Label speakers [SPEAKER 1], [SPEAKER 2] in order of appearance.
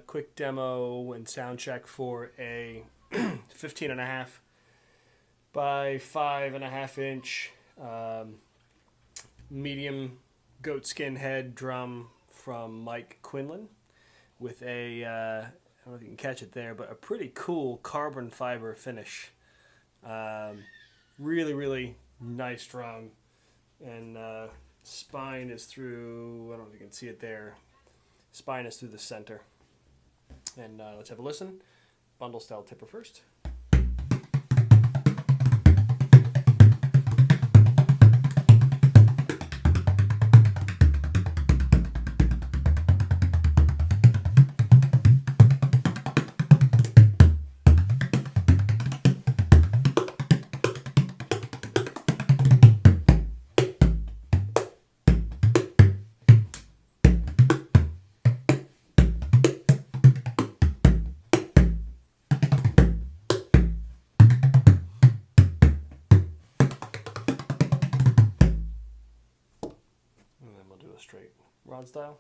[SPEAKER 1] Quick demo and sound check for a 15.5 by 5.5 inch medium goatskin head drum from Mike Quinlan with a, I don't know if you can catch it there, but a pretty cool carbon fiber finish. Really, really nice drum. And spine is through, I don't know if you can see it there. Spine is through the center. And let's have a listen. Bundle style tipper first. And then we'll do a straight rod style.